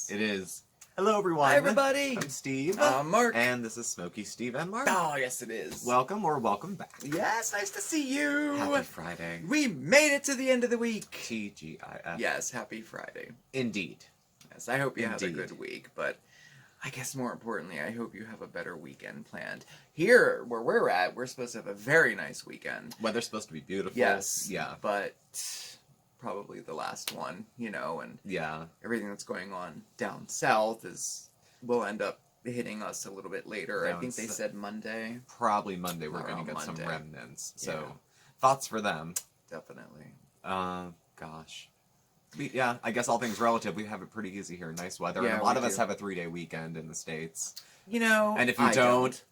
It is. Hello, everyone. Hi, everybody. I'm Steve. I'm Mark. And this is Smokey Steve and Mark. Oh, yes, it is. Welcome or welcome back. Yes, nice to see you. Happy Friday. We made it to the end of the week. TGIF. Yes, happy Friday. Indeed. Yes, I hope you have a Indeed. good week, but I guess more importantly, I hope you have a better weekend planned. Here, where we're at, we're supposed to have a very nice weekend. Weather's supposed to be beautiful. Yes. Yeah. But probably the last one, and Yeah. everything that's going on down south will end up hitting us a little bit later. I think they said Monday. Probably Monday we're going to get Monday. some remnants. So, Yeah. thoughts for them. Definitely. Gosh. I guess all things relative. We have it pretty easy here. Nice weather. Yeah, and a lot we of us do. have a 3-day weekend in the States. And if you don't,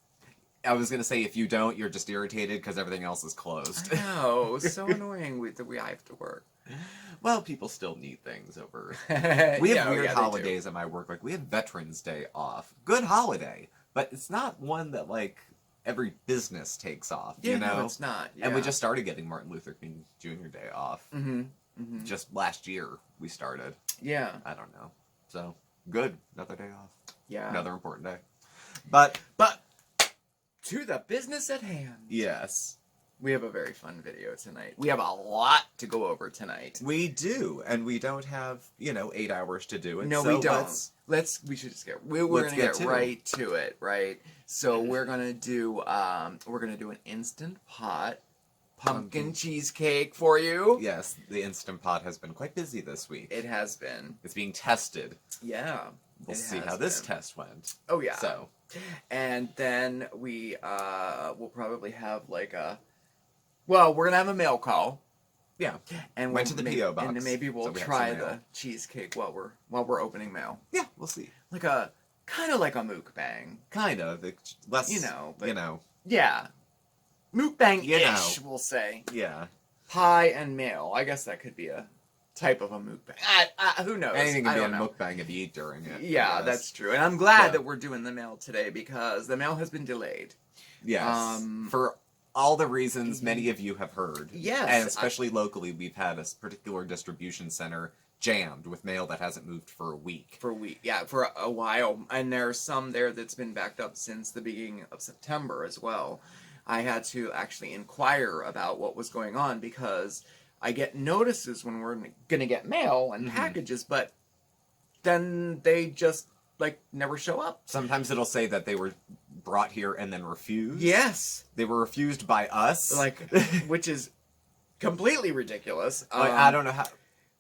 I was going to say if you don't, you're just irritated because everything else is closed. I know. So annoying that I have to work. Well, people still need things over. We We have weird holidays at my work. Like, we have Veterans Day off. Good holiday. But it's not one that, like, every business takes off, Yeah, you know? no, it's not. Yeah. And we just started getting Martin Luther King Jr. Day off. Mm-hmm. Mm-hmm. Just last year we started. Yeah. I don't know. So, good. Another day off. Yeah. Another important day. But, To the business at hand. yes. We have a very fun video tonight. We have a lot to go over tonight. We do. And we don't have, 8 hours to do it. No, so we don't. We should just we're let's gonna get to it. right to it, right? So we're gonna do an instant pot pumpkin cheesecake for you. Yes, the Instant Pot has been quite busy this week. It has been. It's being tested. Yeah. We'll it see has how this been. test went. Oh yeah. So, And then we'll probably have we're gonna have a mail call. yeah. And Went to the P.O. box, And then maybe we'll so we have try some mail. the cheesecake while we're opening mail. Yeah, we'll see. Kind of like a mukbang. Kind of. It's less, But- you know. Yeah. Mukbang-ish, You know. we'll say. Yeah. Pie and mail. I guess that could be a type of a mukbang. Who knows? Anything can I be don't a know. mukbang if you eat during it. Yeah, I guess. that's true. And I'm glad So- that we're doing the mail today because the mail has been delayed. Yes. For all the reasons many of you have heard. Yes. And especially locally, we've had a particular distribution center jammed with mail that hasn't moved for a week. For a while. And there's some there that's been backed up since the beginning of September as well. I had to actually inquire about what was going on because I get notices when we're going to get mail and packages, but then they just, never show up. Sometimes it'll say that they were brought here and then refused. Yes. They were refused by us. Which is completely ridiculous. I don't know how.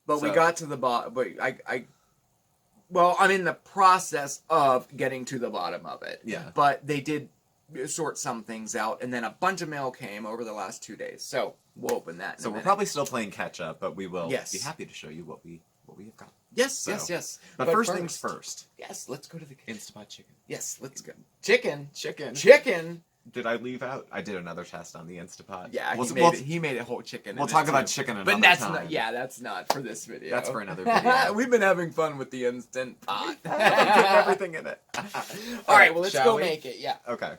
But we So- got to the bottom. But I'm in the process of getting to the bottom of it. Yeah. But they did sort some things out, and then a bunch of mail came over the last 2 days. So we'll open that. So we're probably still playing catch up, but we will Yes. be happy to show you what we have got. yes. But first things first. Yes, let's go to the kitchen. Instapot chicken. Yes, let's go. Chicken. Chicken. Did I leave out? I did another test on the Instapot. Yeah, We'll- he made a whole chicken. We'll in talk it, about too. chicken another But that's time. not. Yeah, that's not for this video. That's for another video. We've been having fun with the instant pot. Put everything in it. All right, well, let's shall go we? make it. Yeah. Okay.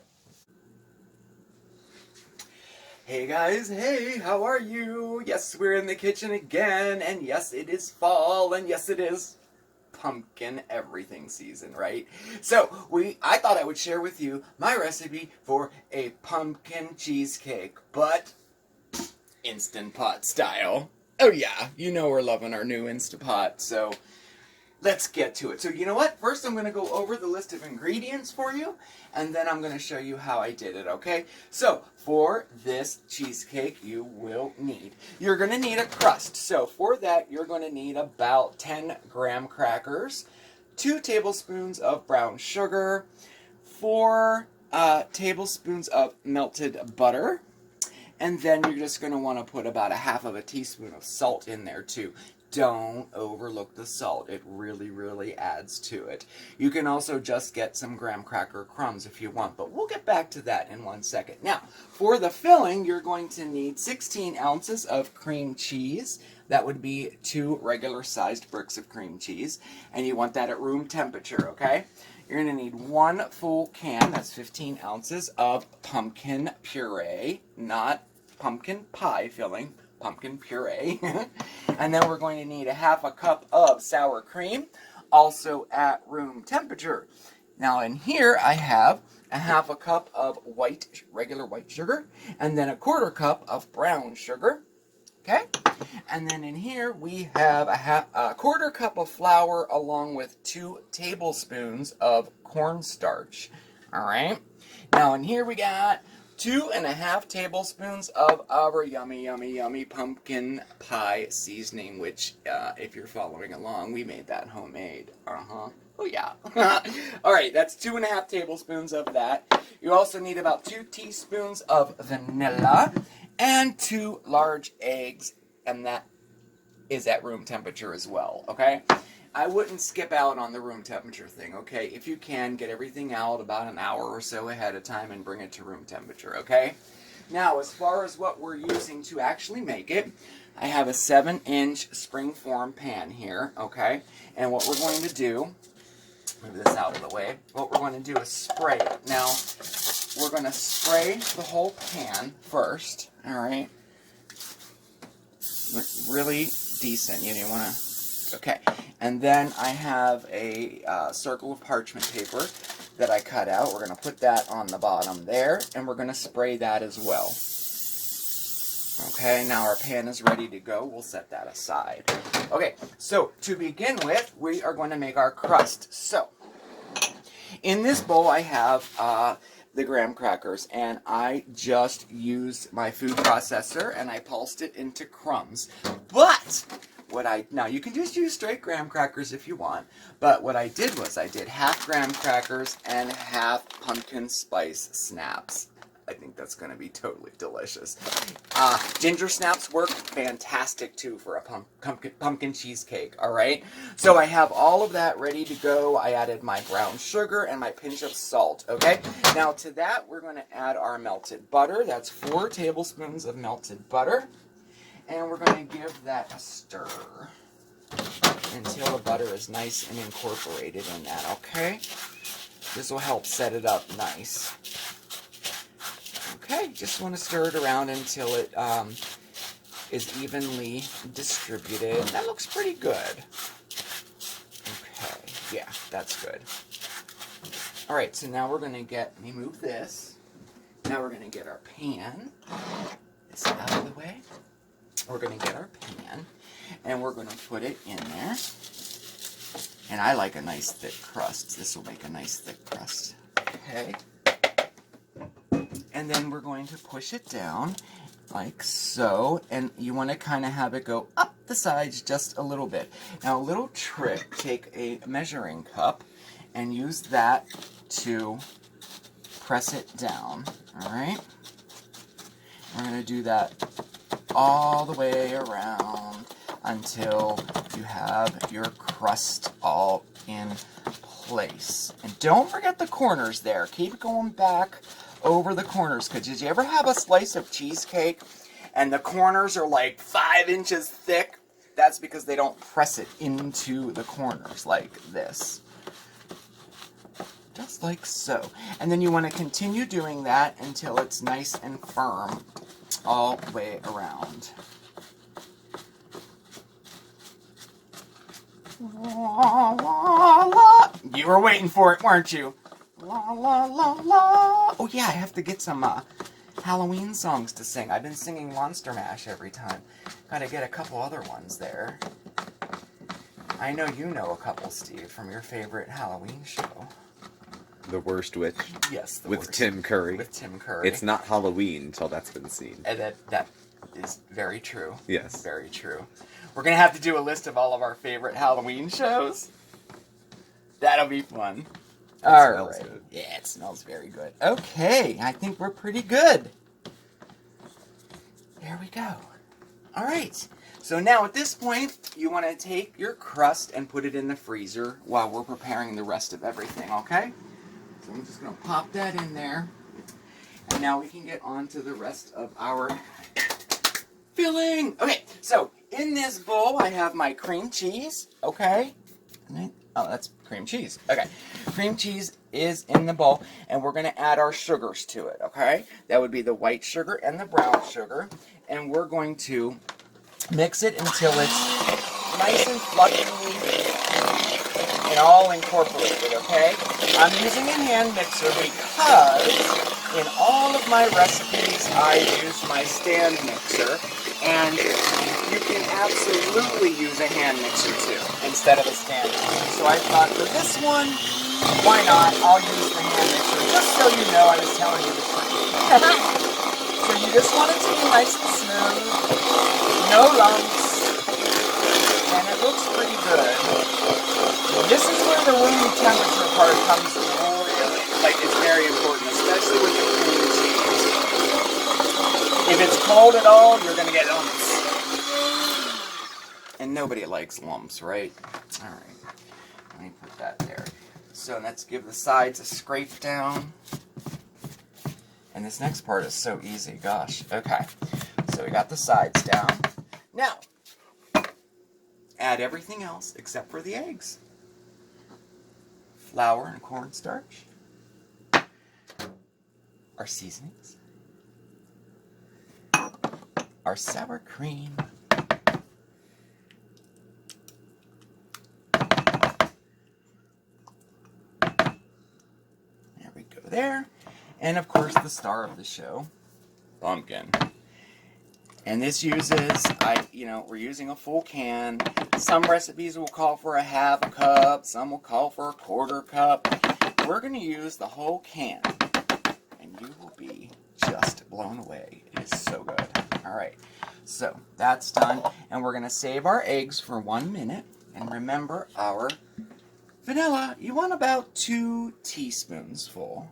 Hey guys, hey, how are you? Yes, we're in the kitchen again, and yes, it is fall, and yes, it is pumpkin everything season, right? So, I thought I would share with you my recipe for a pumpkin cheesecake, but Instant Pot style. Oh yeah, we're loving our new Instant Pot, so let's get to it. So you know what? First I'm going to go over the list of ingredients for you, and then I'm going to show you how I did it, okay? So, for this cheesecake, you're going to need a crust. So, for that, you're going to need about 10 graham crackers, 2 tablespoons of brown sugar, 4 tablespoons of melted butter, and then you're just going to want to put about 1/2 teaspoon of salt in there, too. Don't overlook the salt. It really, really adds to it. You can also just get some graham cracker crumbs if you want, but we'll get back to that in 1 second. Now, for the filling, you're going to need 16 ounces of cream cheese. That would be 2 regular-sized bricks of cream cheese, and you want that at room temperature, okay? You're going to need 1 full can, that's 15 ounces, of pumpkin puree, not pumpkin pie filling, pumpkin puree. And then we're going to need 1/2 cup of sour cream, also at room temperature. Now in here I have a half a cup of regular white sugar, and then a quarter cup of brown sugar. Okay, and then in here we have a quarter cup of flour along with 2 tablespoons of cornstarch. All right. Now in here we got 2.5 tablespoons of our yummy, yummy, yummy pumpkin pie seasoning, which, if you're following along, we made that homemade. Oh yeah. All right, that's 2.5 tablespoons of that. You also need about 2 teaspoons of vanilla and 2 large eggs, and that is at room temperature as well, okay? I wouldn't skip out on the room temperature thing, okay? If you can, get everything out about an hour or so ahead of time and bring it to room temperature, okay? Now, as far as what we're using to actually make it, I have a 7-inch springform pan here, okay? And what we're going to do, move this out of the way, what we're going to do is spray it. Now, we're going to spray the whole pan first, all right? Really decent. You want to, okay. And then I have a circle of parchment paper that I cut out. We're going to put that on the bottom there, and we're going to spray that as well. Okay, now our pan is ready to go. We'll set that aside. Okay, so to begin with, we are going to make our crust. So, in this bowl I have the graham crackers, and I just used my food processor and I pulsed it into crumbs. But now you can just use straight graham crackers if you want, but what I did was I did half graham crackers and half pumpkin spice snaps. I think that's going to be totally delicious. Ginger snaps work fantastic too for a pumpkin cheesecake, all right? So I have all of that ready to go. I added my brown sugar and my pinch of salt, okay? Now to that, we're going to add our melted butter. That's 4 tablespoons of melted butter. And we're going to give that a stir until the butter is nice and incorporated in that, okay? This will help set it up nice. Okay, just want to stir it around until it is evenly distributed. That looks pretty good. Okay, yeah, that's good. All right, so now we're going to let me move this. Now we're going to get our pan. This out of the way. We're going to get our pan, and we're going to put it in there. And I like a nice thick crust. This will make a nice thick crust. Okay. And then we're going to push it down like so, and you want to kind of have it go up the sides just a little bit. Now a little trick, take a measuring cup and use that to press it down, all right? We're going to do that all the way around until you have your crust all in place. And don't forget the corners there. Keep going back over the corners, because did you ever have a slice of cheesecake and the corners are like 5 inches thick? That's because they don't press it into the corners like this. Just like so. And then you want to continue doing that until it's nice and firm all the way around. La, la, la. You were waiting for it, weren't you? La, la, la, la. Oh yeah, I have to get some Halloween songs to sing. I've been singing Monster Mash every time. Gotta get a couple other ones there. I know you know a couple, Steve, from your favorite Halloween show. The Worst Witch. Yes, the with worst. Tim Curry. With Tim Curry. It's not Halloween until that's been seen. And that is very true. Yes. Very true. We're gonna have to do a list of all of our favorite Halloween shows. That'll be fun. All right. Good. Yeah, it smells very good. Okay, I think we're pretty good. There we go. All right. So now at this point, you want to take your crust and put it in the freezer while we're preparing the rest of everything, okay? So I'm just going to pop that in there. And now we can get on to the rest of our filling. Okay, so in this bowl, I have my cream cheese, okay? Oh, that's cream cheese. Okay. Cream cheese is in the bowl, and we're going to add our sugars to it, okay? That would be the white sugar and the brown sugar, and we're going to mix it until it's nice and fluffy. and all incorporated, okay? I'm using a hand mixer because in all of my recipes I use my stand mixer, and you can absolutely use a hand mixer too instead of a stand mixer. So I thought for this one, why not? I'll use the hand mixer just so you know I was telling you the truth. So you just want it to be nice and smooth, no lumps, and it looks pretty good. This is where the room temperature part comes really, it's very important, especially with the cream cheese. If it's cold at all, you're gonna get lumps. And nobody likes lumps, right? All right, let me put that there. So let's give the sides a scrape down. And this next part is so easy, gosh. Okay, so we got the sides down. Now, add everything else except for the eggs. Flour and cornstarch. Our seasonings. Our sour cream. There we go there. And of course the star of the show, pumpkin. And this uses, we're using a full can. Some recipes will call for a half a cup, some will call for a quarter cup. We're going to use the whole can, and you will be just blown away. It is so good. All right, so that's done, and we're going to save our eggs for 1 minute. And remember our vanilla, you want about 2 teaspoons full.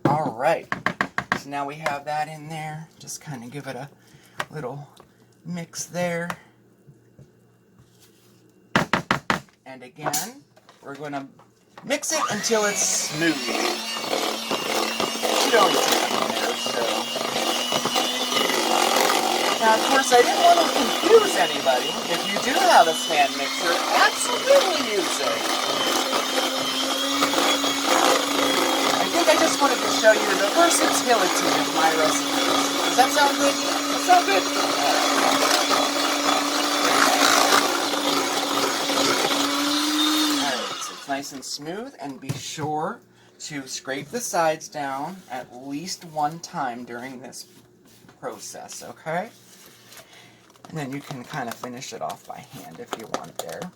Alright, so now we have that in there. Just kind of give it a little mix there. And again, we're going to mix it until it's smooth. You don't need to come there, so. Now, of course, I didn't want to confuse anybody. If you do have a stand mixer, absolutely use it. I just wanted to show you the versatility of my recipes. Does that sound good? Does that sound good? Alright, so it's nice and smooth, and be sure to scrape the sides down at least 1 time during this process, okay? And then you can kind of finish it off by hand if you want there.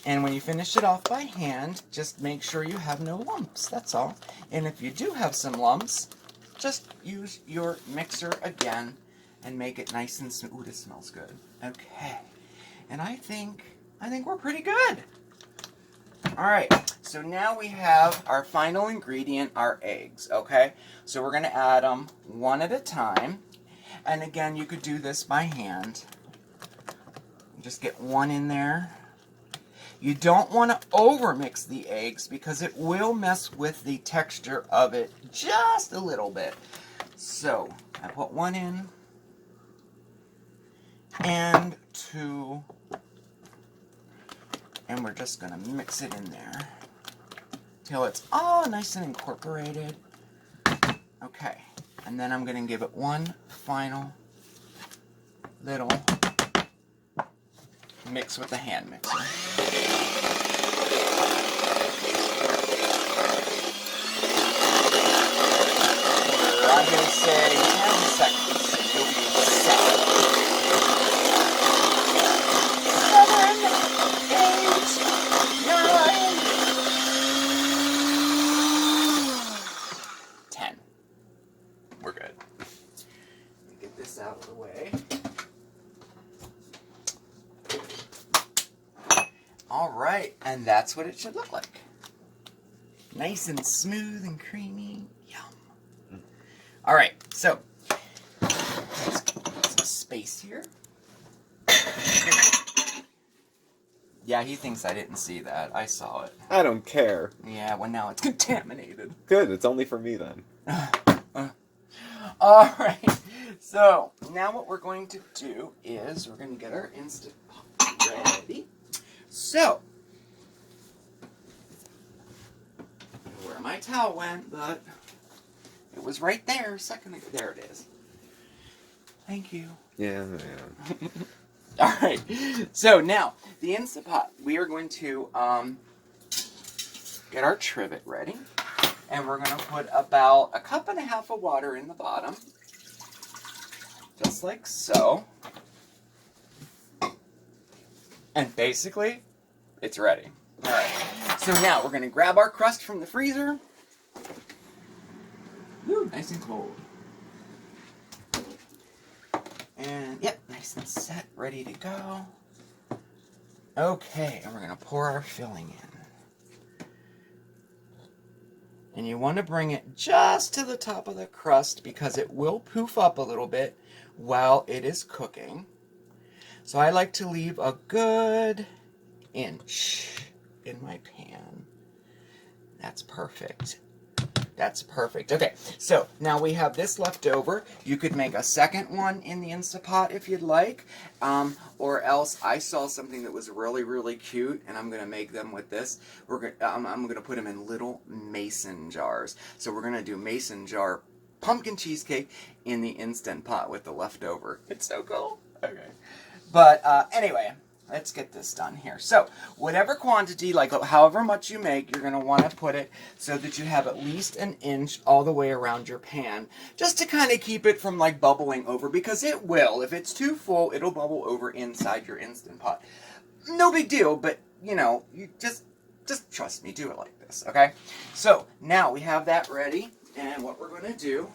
And when you finish it off by hand, just make sure you have no lumps, that's all. And if you do have some lumps, just use your mixer again and make it nice and smooth. Ooh, this smells good. Okay. And I think we're pretty good. All right, so now we have our final ingredient, our eggs, okay? So we're gonna add them 1 at a time. And again, you could do this by hand. Just get 1 in there. You don't want to overmix the eggs because it will mess with the texture of it just a little bit. So I put 1 in, and 2, and we're just going to mix it in there till it's all nice and incorporated. Okay, and then I'm going to give it 1 final little mix with the hand mixer. I'm going to say 10 seconds, and you'll be set. 7, 8, 9, 10. We're good. Let me get this out of the way. Alright, and that's what it should look like. Nice and smooth and creamy. Yum. Alright, so let's get some space here. Yeah, he thinks I didn't see that. I saw it. I don't care. Yeah, well now it's contaminated. Good, it's only for me then. Alright, so now what we're going to do is we're going to get our Instant Pot ready. So, I don't know where my towel went, but it was right there a second ago. There it is. Thank you. Yeah. All right. So now, the Instant Pot, we are going to get our trivet ready. And we're going to put about 1.5 cups of water in the bottom. Just like so. And basically, it's ready. All right. So now we're going to grab our crust from the freezer. Woo, nice and cold. And yep, nice and set, ready to go. Okay, and we're going to pour our filling in. And you want to bring it just to the top of the crust because it will poof up a little bit while it is cooking. So I like to leave a good inch in my pan. That's perfect. That's perfect. Okay, so now we have this left over. You could make a second one in the Instapot if you'd like. Or else I saw something that was really, really cute, and I'm going to make them with this. I'm going to put them in little mason jars. So we're going to do mason jar pumpkin cheesecake in the Instant Pot with the leftover. It's so cool. Okay. But anyway, let's get this done here. So, whatever quantity, like however much you make, you're going to want to put it so that you have at least an inch all the way around your pan, just to kind of keep it from like bubbling over, because it will. If it's too full, it'll bubble over inside your Instant Pot. No big deal, but you know, you just trust me, do it like this, okay? So, now we have that ready, and what we're going to do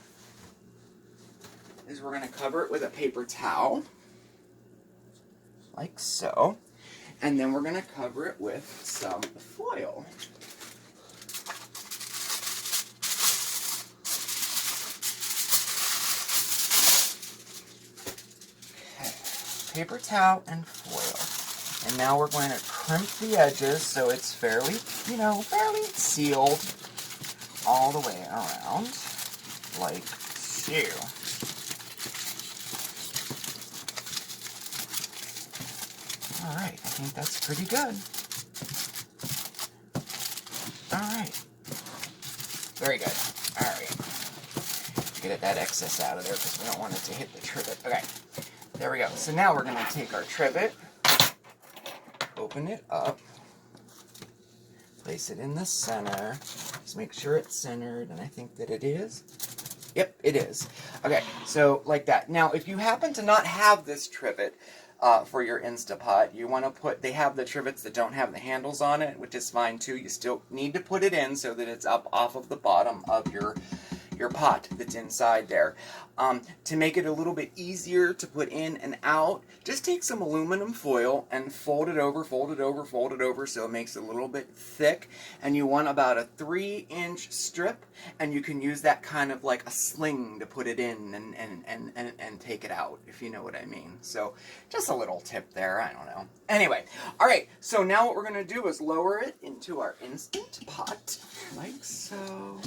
is we're going to cover it with a paper towel. Like so. And then we're going to cover it with some foil. Okay. Paper towel and foil. And now we're going to crimp the edges so it's fairly sealed all the way around. Like so. Alright, I think that's pretty good. Alright. Very good. Alright. Get that excess out of there because we don't want it to hit the trivet. Okay. There we go. So now we're going to take our trivet, open it up, place it in the center. Just make sure it's centered, and I think that it is. Yep, it is. Okay, so like that. Now, if you happen to not have this trivet, for your Instapot, you want to put, they have the trivets that don't have the handles on it, which is fine too. You still need to put it in so that it's up off of the bottom of your pot that's inside there. To make it a little bit easier to put in and out, just take some aluminum foil and fold it over so it makes it a little bit thick. And you want about a 3-inch strip, and you can use that kind of like a sling to put it in and take it out, if you know what I mean. So just a little tip there, I don't know. Anyway, alright, so now what we're going to do is lower it into our Instant Pot, like so.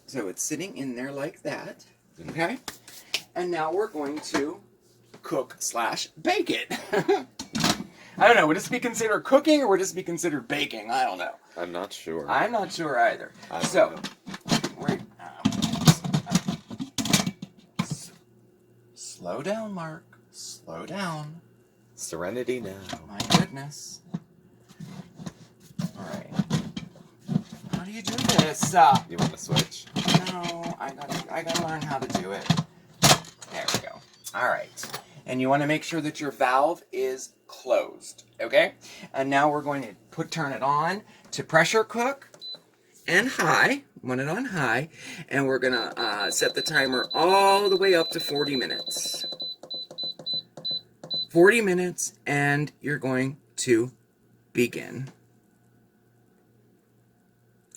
So it's sitting in there like that, okay? And now we're going to cook/bake it. I don't know, would this be considered cooking or would this be considered baking? I don't know. I'm not sure. I'm not sure either. Slow down, Mark. Slow down. Serenity now. My goodness. All right. How do you do this? You want to switch? No, I gotta learn how to do it. There we go. All right. And you want to make sure that your valve is closed, okay? And now we're going to turn it on to pressure cook and high. Want it on high. And we're going to set the timer all the way up to 40 minutes. 40 minutes, and you're going to begin.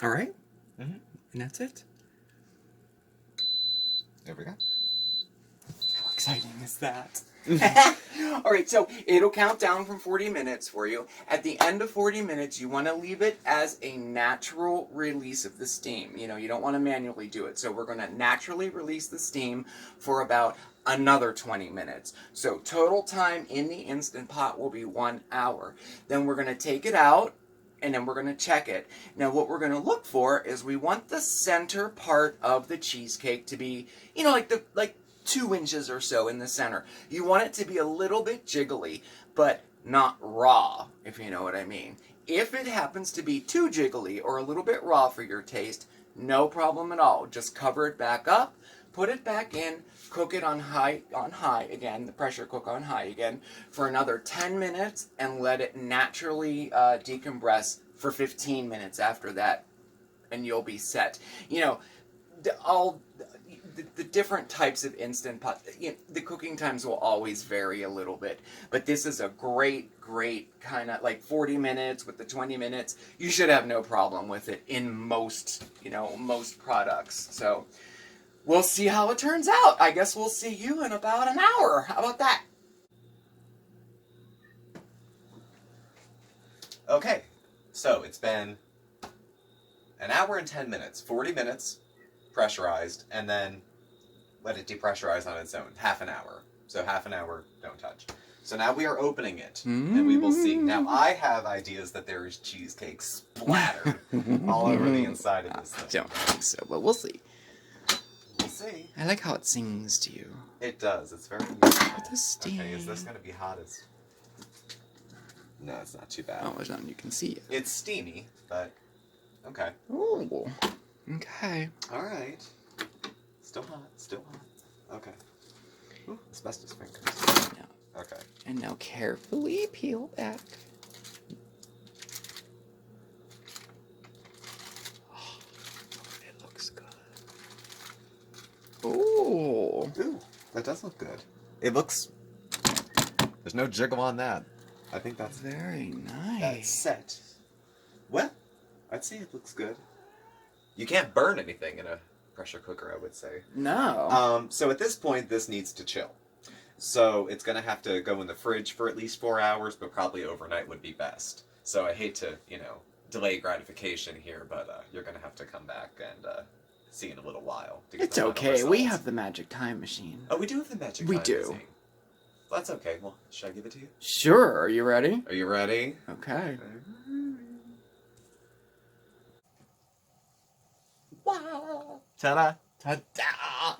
All right? Mm-hmm. And that's it. There we go. How exciting is that? All right, so it'll count down from 40 minutes for you. At the end of 40 minutes, you want to leave it as a natural release of the steam. You know, you don't want to manually do it. So we're going to naturally release the steam for about another 20 minutes. So total time in the Instant Pot will be 1 hour. Then we're going to take it out, and then we're going to check it. Now, what we're going to look for is we want the center part of the cheesecake to be, you know, like 2 inches or so in the center. You want it to be a little bit jiggly, but not raw, if you know what I mean. If it happens to be too jiggly or a little bit raw for your taste, no problem at all. Just cover it back up, put it back in, cook it on high again, the pressure cook on high again, for another 10 minutes, and let it naturally decompress for 15 minutes after that, and you'll be set. You know, the different types of Instant Pot, the cooking times will always vary a little bit, but this is a great kind of like 40 minutes with the 20 minutes. You should have no problem with it in most products. So we'll see how it turns out. I guess we'll see you in about an hour. How about that? Okay, so it's been an hour and 10 minutes, 40 minutes pressurized, and then let it depressurize on its own, half an hour. So half an hour, don't touch. So now we are opening it, and we will see. Now I have ideas that there is cheesecake splattered all over the inside of this thing. Don't think so, but we'll see. We'll see. I like how it sings to you. It does, it's very With the steam. Okay, is this going to be hot as... No, it's not too bad. Oh, there's nothing you can see. It's steamy, but okay. Ooh. Okay. Alright. Still hot, still hot. Okay. Ooh, asbestos fingers. Now, Okay. and now carefully peel back. Oh, it looks good. Ooh. Ooh, that does look good. It looks... There's no jiggle on that. I think that's... Very nice. That's set. Well, I'd say it looks good. You can't burn anything in a pressure cooker, I would say. No. So at this point, this needs to chill. So it's going to have to go in the fridge for at least 4 hours, but probably overnight would be best. So I hate to, delay gratification here, but you're going to have to come back and see in a little while. To get It's the final okay. results. We have the magic time machine. Oh, we do have the magic We time do. machine. That's okay. Well, should I give it to you? Sure. Are you ready? Are you ready? Okay. Wow. Ta-da. Ta-da!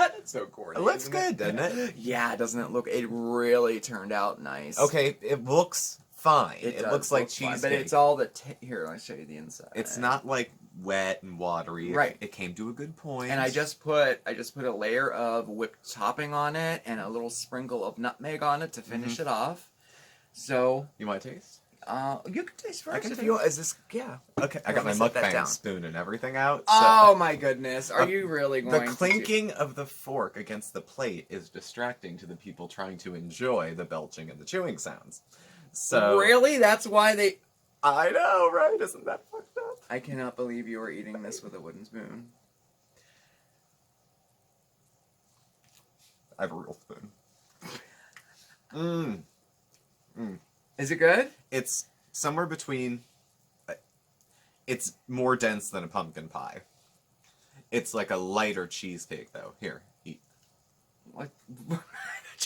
That's so corny. It looks isn't good, doesn't it? Yeah, doesn't it look? It really turned out nice. Okay, it looks fine. It does looks like look fine, cheesecake. but it's all the here. Let me show you the inside. It's not like wet and watery. Right. It came to a good point. And I just put a layer of whipped topping on it and a little sprinkle of nutmeg on it to finish it off. So You want to taste? you can taste first I can if taste. you want. Is this yeah? Okay, I Let got my me set that mukbang down. spoon and everything out. Oh my goodness! Are Uh, you really The going clinking of the fork against the plate is distracting to the people trying to enjoy the belching and the chewing sounds. to? So Really? That's why they. I know, right? Isn't that fucked up? I cannot believe you are eating this with a wooden spoon. I have a real spoon. Mmm. Is it good? It's somewhere between... It's more dense than a pumpkin pie. It's like a lighter cheesecake, though. Here, eat. What?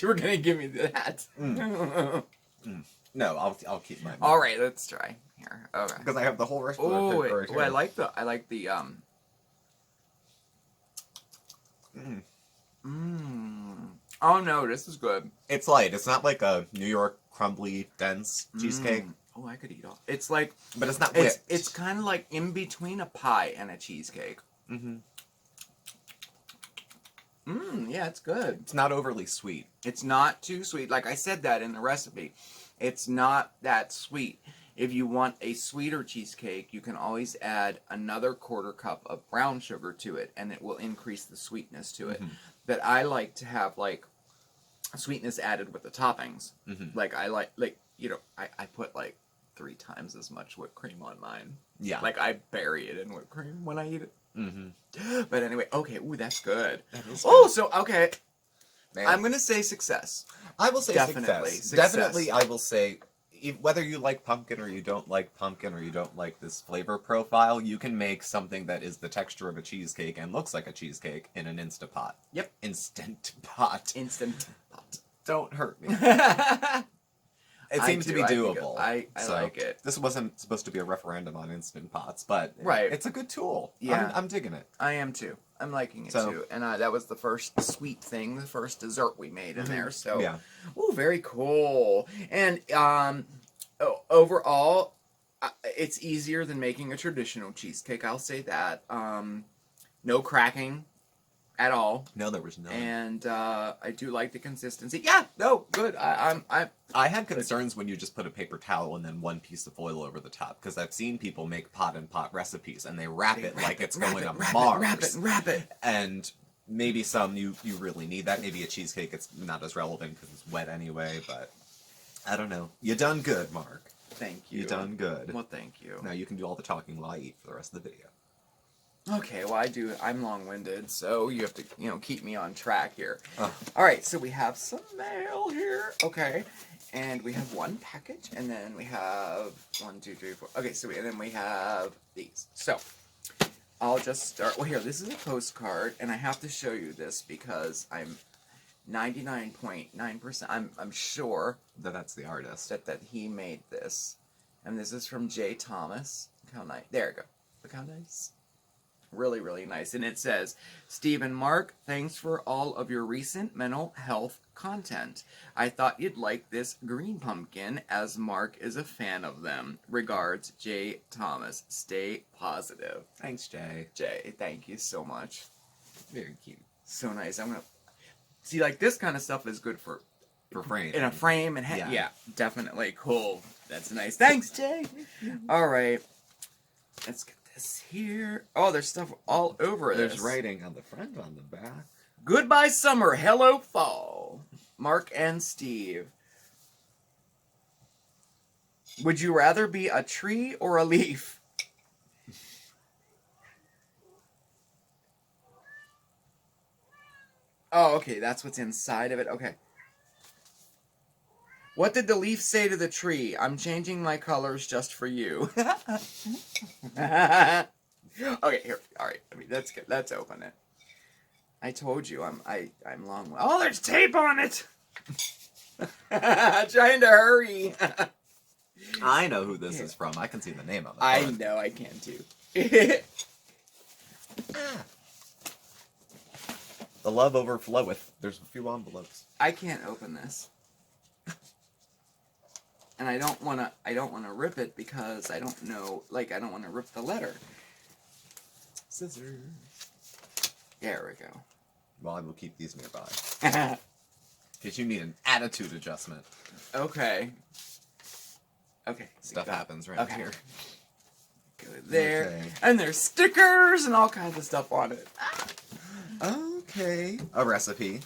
You were gonna give me that. No, I'll keep mine. All right, let's try here. Okay. Because I have the whole rest of Oh, it right here. I like the Oh no, this is good. It's light. It's not like a New York crumbly, dense cheesecake. Oh, I could eat all. It's like, But it's not whipped. it's kind of like in between a pie and a cheesecake. Mm-hmm. Yeah, it's good. It's not overly sweet. It's not too sweet. Like I said that in the recipe. It's not that sweet. If you want a sweeter cheesecake, you can always add another 1/4 cup of brown sugar to it, and it will increase the sweetness to it. But I like to have, like, sweetness added with the toppings. Like, I put, like, 3 times as much whipped cream on mine. Yeah. Like, I bury it in whipped cream when I eat it. Mm-hmm. But anyway, okay, ooh, that's good. That is Oh, so, okay. Man. I'm going to say success. I will say Definitely. success. Success. Definitely, I will say, whether you like pumpkin or you don't like pumpkin or you don't like this flavor profile, you can make something that is the texture of a cheesecake and looks like a cheesecake in an Instant Pot. Yep. Instant Pot. Instant pot. Don't hurt me. I It seems to be think doable. I So, like it. This wasn't supposed to be a referendum on Instant Pots, but Right. it's a good tool. Yeah. I'm digging it. I am too. I'm liking it So- too. And that was the first sweet thing, the first dessert we made in there. So, Yeah. ooh, very cool. And overall, it's easier than making a traditional cheesecake. I'll say that. No cracking at all. No, there was none. And I do like the consistency. Yeah, no, good. I had concerns when you just put a paper towel and then one piece of foil over the top, because I've seen people make pot and pot recipes and they wrap it like it's going to Mars. Wrap it. And maybe some you really need that. Maybe a cheesecake it's not as relevant because it's wet anyway. But I don't know. You done good, Mark. Thank you. You done good. Well, thank you. Now you can do all the talking while I eat for the rest of the video. Okay, well, I'm long-winded, so you have to, keep me on track here. Oh. All right, so we have some mail here. Okay, and we have one package, and then we have 1, 2, 3, 4. Okay, and then we have these. So, I'll just start. Well, here, this is a postcard, and I have to show you this because I'm 99.9%. I'm sure That's the artist. that he made this, and this is from J. Thomas. Look how nice. There we go. Look how nice. Really, really nice. And it says, Steve and Mark, thanks for all of your recent mental health content. I thought you'd like this green pumpkin, as Mark is a fan of them. Regards, J. Thomas. Stay positive. Thanks, Jay. Jay, thank you so much. Very cute. So nice. I'm going to... See, like, this kind of stuff is good for frame. in a frame and Yeah. Definitely cool. That's nice. Thanks, Jay. All right. Let's get this here. Oh, there's stuff all over this. There's writing on the front, on the back. Goodbye summer, hello fall. Mark and Steve. Would you rather be a tree or a leaf? Oh, okay, that's what's inside of it. Okay. What did the leaf say to the tree? I'm changing my colors just for you. Okay, here. All right. I mean, that's good. Let's open it. I told you I'm long. Oh, there's tape on it. Trying to hurry. I know who this is from. I can see the name of it. I know I can too. The love overfloweth. There's a few envelopes. I can't open this. And I don't wanna rip it because I don't know, like, I don't wanna rip the letter. Scissors. There we go. Well, I will keep these nearby. Because you need an attitude adjustment. Okay. Okay. Stuff go. happens right Okay. here. Go there. Okay. And there's stickers and all kinds of stuff on it. Okay. A recipe.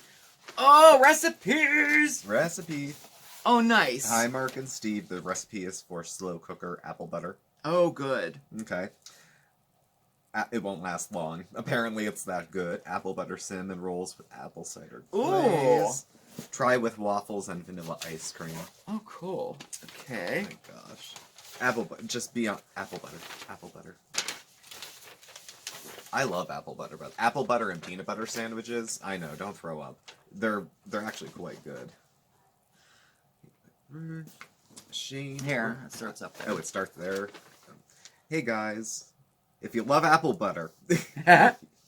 Oh, recipes! Recipe. Oh, nice. Hi, Mark and Steve. The recipe is for slow cooker apple butter. Oh, good. Okay. It won't last long. Apparently, it's that good. Apple butter cinnamon rolls with apple cider glaze. Try with waffles and vanilla ice cream. Oh, cool. Okay. Oh my gosh. Apple butter. Just be on apple butter. Apple butter. I love apple butter, but apple butter and peanut butter sandwiches. I know. Don't throw up. They're actually quite good. Shane. Here, it starts up there. Oh, it starts there. Hey guys, if you love apple butter,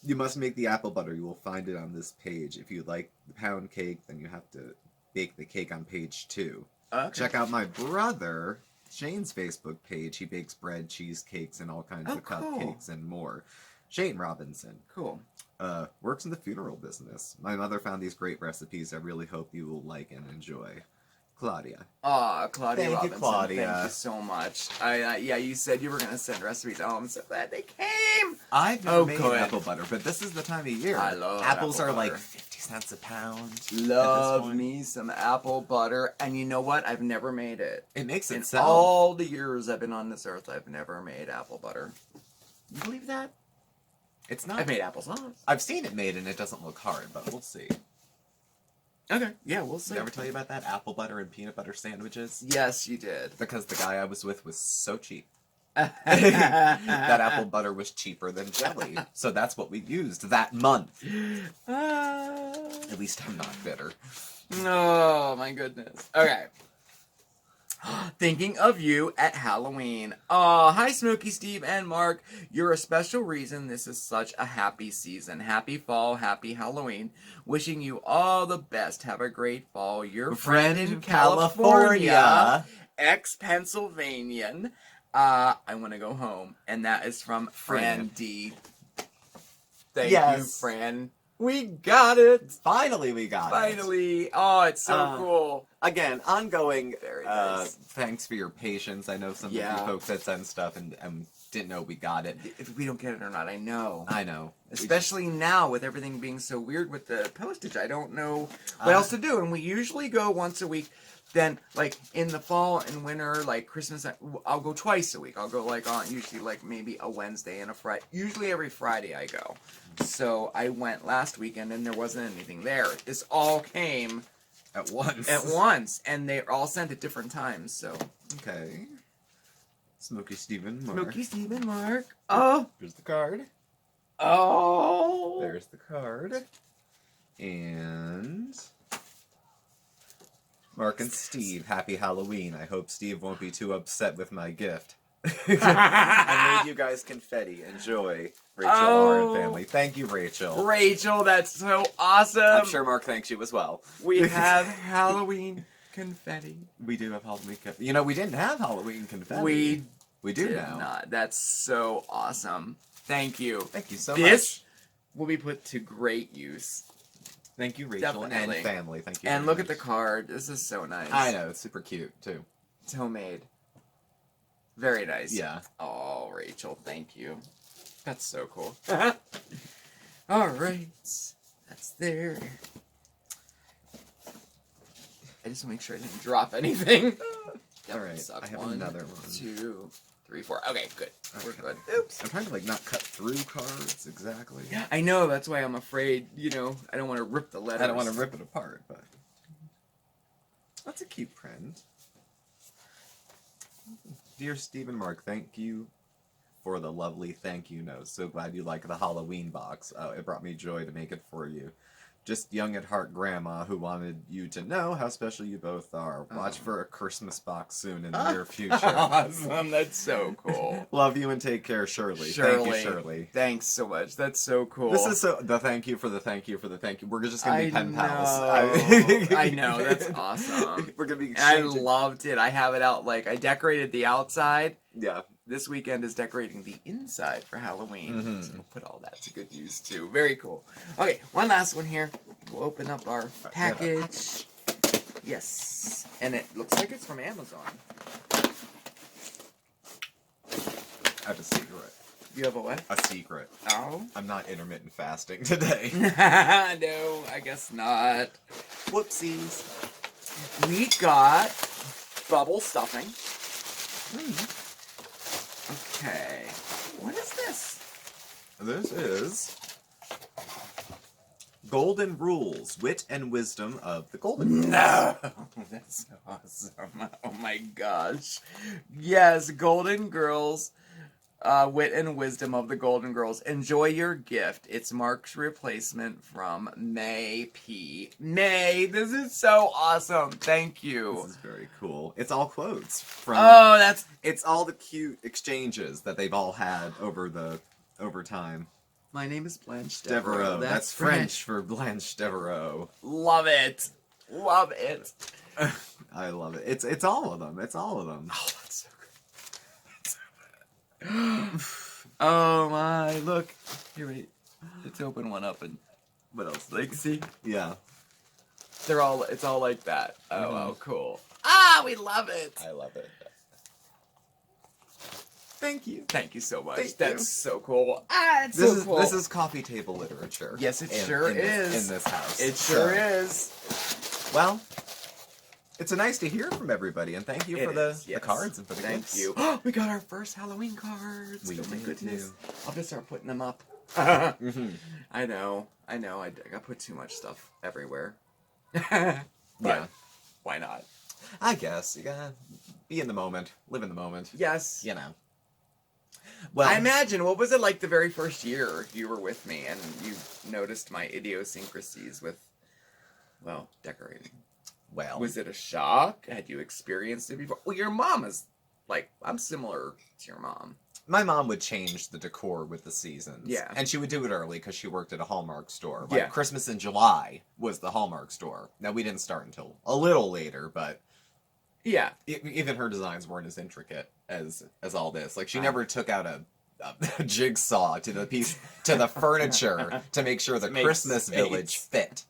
you must make the apple butter. You will find it on this page. If you like the pound cake, then you have to bake the cake on page 2. Okay. Check out my brother Shane's Facebook page. He bakes bread, cheesecakes, and all kinds of cool. cupcakes and more. Shane Robinson. Cool. Works in the funeral business. My mother found these great recipes. I really hope you will like and enjoy. Claudia. Aw, Claudia Thank you, Robinson. Claudia. Thank you so much. Yeah, you said you were going to send recipes. Oh, I'm so glad they came. I've never made good. apple butter, but this is the time of year. I love apples apple are like butter. 50 cents a pound. at this Love point. me some apple butter. And you know what? I've never made it. It makes In itself. all the years I've been on this earth, I've never made apple butter. You believe that? It's not. I've made applesauce. I've seen it made, and it doesn't look hard, but we'll see. Okay, yeah, we'll see. Did I ever tell you about that apple butter and peanut butter sandwiches? Yes, you did. Because the guy I was with was so cheap. That apple butter was cheaper than jelly. So that's what we used that month. At least I'm not bitter. Oh, my goodness. Okay. Thinking of you at Halloween. Hi, Smokey, Steve, and Mark. You're a special reason this is such a happy season. Happy fall, happy Halloween. Wishing you all the best. Have a great fall. Your friend in California, ex-Pennsylvanian. I want to go home. And that is from Fran D. Thank you, Fran. We got it. Finally, we got it. Finally. Oh, it's so cool. Again, ongoing. Very nice. Thanks for your patience. I know some of you folks had sent stuff and didn't know we got it. If we don't get it or not, I know. I know. Especially now with everything being so weird with the postage. I don't know what else to do. And we usually go once a week. Then, like, in the fall and winter, like, Christmas, I'll go twice a week. I'll go, like, on usually, like, maybe a Wednesday and a Friday. Usually every Friday I go. So I went last weekend and there wasn't anything there. This all came at once. At once. And they all sent at different times, so. Okay. Smokey, Steven, Mark. Smokey, Steven, Mark. Oh. Here's the card. Oh. There's the card. And... Mark and Steve, happy Halloween. I hope Steve won't be too upset with my gift. I made you guys confetti. Enjoy, Rachel, Lauren family. Thank you, Rachel. Rachel, that's so awesome. I'm sure Mark thanks you as well. We have Halloween confetti. We do have Halloween confetti. You know, we didn't have Halloween confetti. We do now. Not. That's so awesome. Thank you. Thank you so much. This will be put to great use. Thank you, Rachel, Definitely. and family. Thank you. And look at the card. This is so nice. I know. It's super cute, too. It's homemade. Very nice. Yeah. Oh, Rachel, thank you. That's so cool. All right. That's there. I just want to make sure I didn't drop anything. All right. I have another one. 2, 3, 4. Okay, good. Okay. We're good. Oops. I'm trying to, like, not cut through cards exactly. I know. That's why I'm afraid, you know, I don't want to rip the letters. I don't want to rip it apart, but... That's a cute print. Dear Steve and Mark, thank you for the lovely thank you note. So glad you like the Halloween box. It brought me joy to make it for you. Just young at heart grandma who wanted you to know how special you both are. Watch for a Christmas box soon in the near future. Awesome. That's so cool. Love you and take care, Shirley. Shirley. Thank you, Shirley. Thanks so much. That's so cool. This is so... The thank you for the thank you for the thank you. We're just going to be pen pals. I know. That's awesome. We're going to be exchanging. I loved it. I have it out, like, I decorated the outside. Yeah. This weekend is decorating the inside for Halloween. Mm-hmm. So we'll put all that to good use, too. Very cool. Okay, one last one here. We'll open up our package. Yes. And it looks like it's from Amazon. I have a secret. You have a what? A secret. Oh? I'm not intermittent fasting today. No, I guess not. Whoopsies. We got bubble stuffing. Okay. What is this? This is Golden Rules, Wit and Wisdom of the Golden Girls. No! That's awesome. Oh my gosh. Yes, Golden Girls. Wit and Wisdom of the Golden Girls. Enjoy your gift. It's Mark's replacement from May P. May, this is so awesome. Thank you. This is very cool. It's all quotes from... Oh, that's... It's all the cute exchanges that they've all had over time. My name is Blanche Devereaux. That's French for Blanche Devereaux. Love it. Love it. I love it. It's all of them. It's all of them. Oh, that's so good. Oh my, look. Here, wait. Let's open one up and what else? Like, see? Yeah. It's all like that. Oh, cool. Ah, we love it. I love it. Thank you. Thank you so much. Thank That's you. so cool. Ah, it's so cool. This is coffee table literature. Yes, it sure is. In this house. It sure is. Well, it's nice to hear from everybody, and thank you for the Yes. cards and for the Thank gifts. you. We got our first Halloween cards. We oh my did, goodness. too. I'll just start putting them up. Mm-hmm. I know. I got put too much stuff everywhere. Yeah. Why not? I guess you gotta be in the moment, live in the moment. Yes. You know. Well, I imagine, what was it like the very first year you were with me and you noticed my idiosyncrasies with, well, decorating? well. Was it a shock? Had you experienced it before? Well, your mom is like, I'm similar to your mom. My mom would change the decor with the seasons. Yeah. And she would do it early because she worked at a Hallmark store. Like Yeah. Christmas in July was the Hallmark store. Now, we didn't start until a little later, but Yeah. even her designs weren't as intricate as all this. Like, she never took out a jigsaw to the furniture to make sure the Make Christmas space. village fit.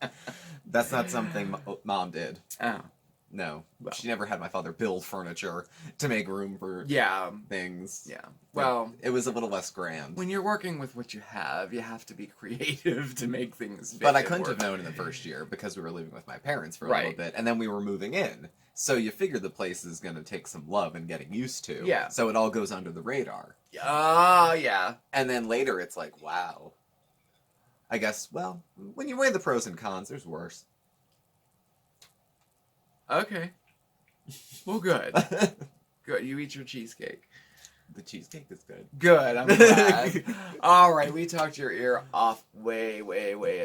That's not something Mom did. Oh. No. Well. She never had my father build furniture to make room for Yeah. things. Yeah. Well, It was a little less grand. when you're working with what you have to be creative to make things fit But I and couldn't work. have known in the first year because we were living with my parents for a Right. little bit, and then we were moving in. So you figure the place is going to take some love and getting used to. Yeah. So it all goes under the radar. Oh, yeah. And then later it's like, wow. I guess, well, when you weigh the pros and cons, there's worse. Okay. Well, good. Good. You eat your cheesecake. The cheesecake is good. Good. I'm glad. All right. We talked your ear off way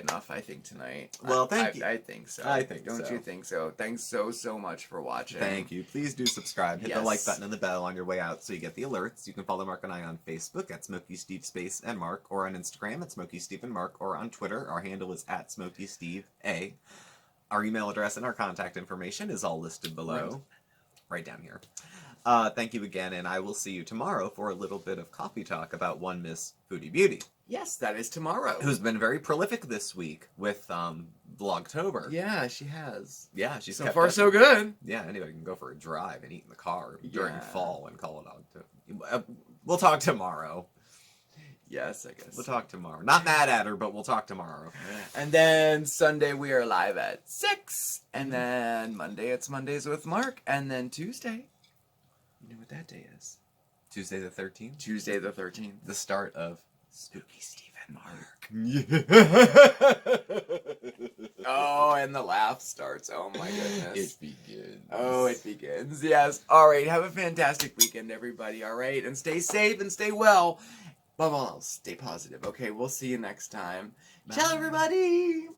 enough, I think, tonight. Well, thank you. I think so. I think Don't so. you think so? Thanks so much for watching. Thank you. Please do subscribe. Hit the Yes. like button and the bell on your way out so you get the alerts. You can follow Mark and I on Facebook at SmokeySteveAndMarc, or on Instagram at SmokeySteveAndMarc, or on Twitter. Our handle is at SmokeySteveA. Our email address and our contact information is all listed below. Right down here. Thank you again, and I will see you tomorrow for a little bit of coffee talk about one Miss Foodie Beauty, Yes, that is tomorrow. who's been very prolific this week with Vlogtober. Yeah, she has. Yeah, she's So kept far, up. so good. Yeah, anybody can go for a drive and eat in the car during Yeah. fall and call it out. We'll talk tomorrow. Yes, I guess. We'll talk tomorrow. Not mad at her, but we'll talk tomorrow. And then Sunday we are live at 6. And then Monday it's Mondays with Mark. And then Tuesday, you know what that day is? Tuesday the 13th, Tuesday the 13th. the start of Spooky Steve and Mark. Yeah. Oh, and the laugh starts. Oh my goodness. It begins. Oh, it begins. Yes. All right. Have a fantastic weekend, everybody. All right. And stay safe and stay well. Above all else, stay positive. Okay. We'll see you next time. Bye. Ciao, everybody.